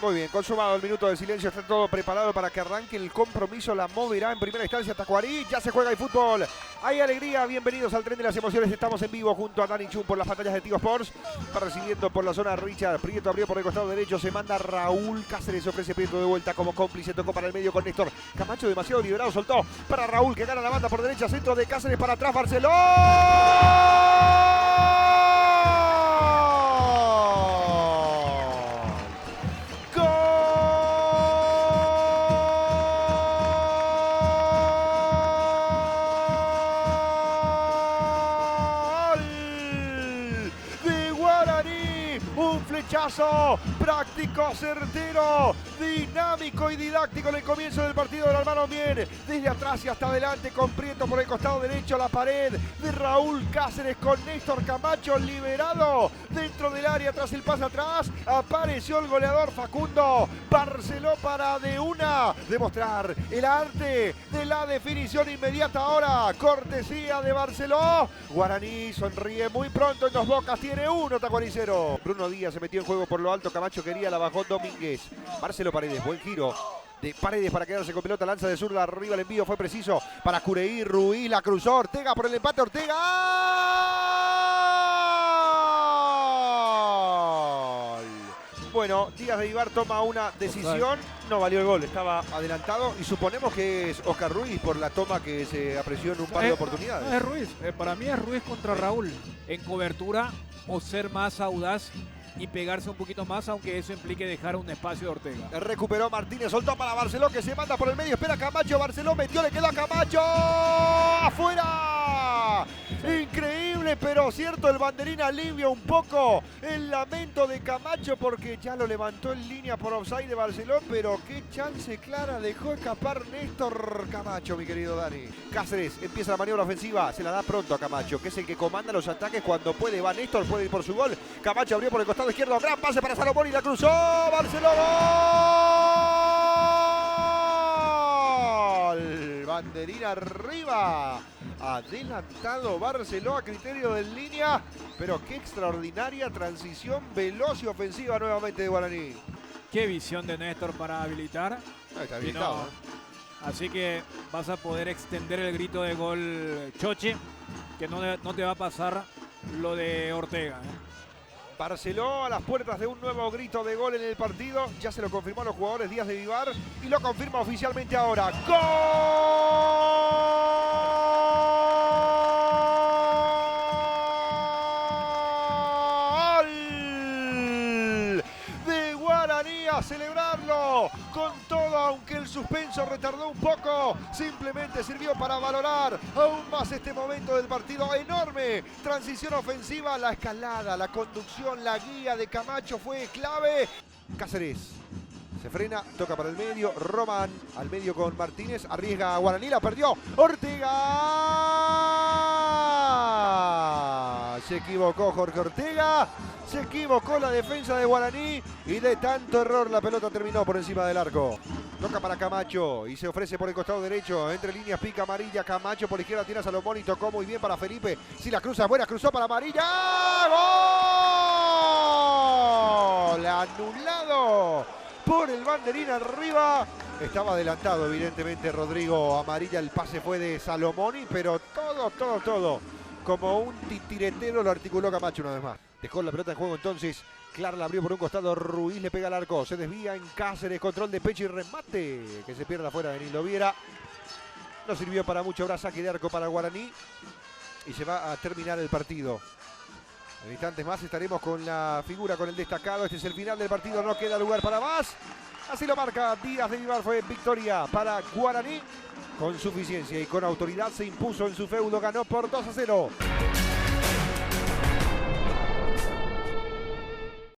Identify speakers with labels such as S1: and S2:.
S1: Muy bien, consumado el minuto de silencio, está todo preparado para que arranque el compromiso. La moverá en primera instancia Tacuarí. Ya se juega el fútbol. Hay alegría. Bienvenidos al tren de las emociones. Estamos en vivo junto a Dani Chun por las pantallas de Tigo Sports. Recibiendo por la zona Richard. Prieto abrió por el costado derecho. Se manda Raúl Cáceres. Ofrece Prieto de vuelta como cómplice. Tocó para el medio con Néstor Camacho. Demasiado liberado. Soltó para Raúl que gana la banda por derecha. Centro de Cáceres para atrás. Barcelona. Un flechazo práctico, certero, dinámico y didáctico en el comienzo del partido. Lo armaron bien desde atrás y hasta adelante con Prieto por el costado derecho. La pared de Raúl Cáceres con Néstor Camacho liberado dentro del área. Tras el pase atrás apareció el goleador Facundo Barceló para de una demostrar el arte de la definición inmediata. Ahora cortesía de Barceló. Guaraní sonríe muy pronto en Dos Bocas. Tiene uno tacuaricero. Bruno Díaz se metió en juego por lo alto. Camacho quería, la bajó Domínguez. Marcelo Paredes, buen giro de Paredes para quedarse con pelota. Lanza de zurda arriba, el envío fue preciso para Cureí. Ruiz la cruzó. Ortega por el empate. Ortega. Bueno, Díaz de Ibar toma una decisión. No valió el gol, estaba adelantado y suponemos que es Oscar Ruiz por la toma que se apreció en un par de oportunidades.
S2: No es Ruiz, para mí es Ruiz contra Raúl en cobertura o ser más audaz y pegarse un poquito más, aunque eso implique dejar un espacio de Ortega.
S1: Recuperó Martínez, soltó para Barceló que se manda por el medio, espera Camacho, Barceló metió, le queda Camacho, afuera. Increíble, pero cierto, el banderín alivia un poco el lamento de Camacho porque ya lo levantó en línea por offside de Barceló, pero qué chance clara dejó escapar Néstor Camacho, mi querido Dani. Cáceres empieza la maniobra ofensiva, se la da pronto a Camacho, que es el que comanda los ataques cuando puede, va Néstor, puede ir por su gol. Camacho abrió por el costado izquierdo, gran pase para Salomón y la cruzó, Barceló, gol. Banderín arriba. Adelantado Barceló a criterio de línea, pero qué extraordinaria transición veloz y ofensiva nuevamente de Guaraní.
S2: Qué visión de Néstor para habilitar.
S1: Está habilitado.
S2: Así que vas a poder extender el grito de gol Choche, que no te va a pasar lo de Ortega.
S1: Barceló a las puertas de un nuevo grito de gol en el partido. Ya se lo confirmó a los jugadores Díaz de Vivar y lo confirma oficialmente ahora. ¡Gol! De Guaraní, a celebrarlo con todo, aunque el suspenso retardó un poco. Simplemente sirvió para valorar aún más este momento del partido. Enorme transición ofensiva, la escalada, la conducción, la guía de Camacho fue clave. Cáceres se frena, toca para el medio, Román al medio con Martínez, arriesga a Guaraní, la perdió, Ortega, se equivocó Jorge Ortega, se equivocó la defensa de Guaraní y de tanto error la pelota terminó por encima del arco. Toca para Camacho y se ofrece por el costado derecho, entre líneas pica amarilla, Camacho por la izquierda tiene a Salomón y tocó muy bien para Felipe, si la cruza buena, cruzó para amarilla, ¡gol! Anulado por el banderín arriba. Estaba adelantado evidentemente Rodrigo Amarilla, el pase fue de Salomoni, pero todo como un titiretero lo articuló Camacho una vez más. Dejó la pelota en juego entonces, Clara la abrió por un costado, Ruiz le pega al arco, se desvía en Cáceres, control de pecho y remate que se pierde afuera de Nilo Viera. No sirvió para mucho, habrá saque de arco para Guaraní y se va a terminar el partido. En instantes más estaremos con la figura, con el destacado. Este es el final del partido, no queda lugar para más. Así lo marca Díaz de Vivar, fue victoria para Guaraní. Con suficiencia y con autoridad se impuso en su feudo, ganó por 2-0.